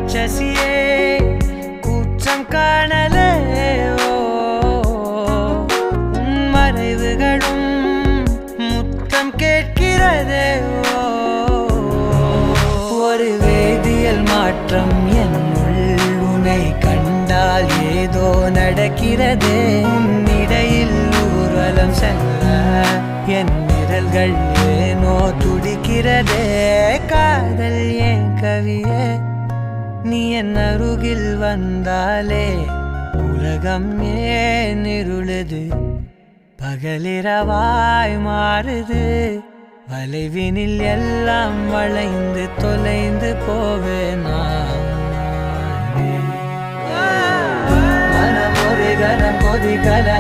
ராட்சசியே கூற்றம் காணலே உன் மறைவுகளும் முத்தம் கேட்கிறதே ஒரு வேதியியல் மாற்றம் என்னுள் உன்னை கண்டால் ஏதோ நடக்கிறதே இடையில் ஊர்வலம் செல்ல என் விரல்கள் ஏனோ துடிக்கிறதே காதல் ஏன் கவியே நீ என் அருகில் வந்தாலே உலகம் ஏன் இருளுது பகலிரவாய் மாறுது வளைவினில் எல்லாம் வளைந்து தொலைந்து போவேனா மனம் ஒரு கணம் கொதிக்கல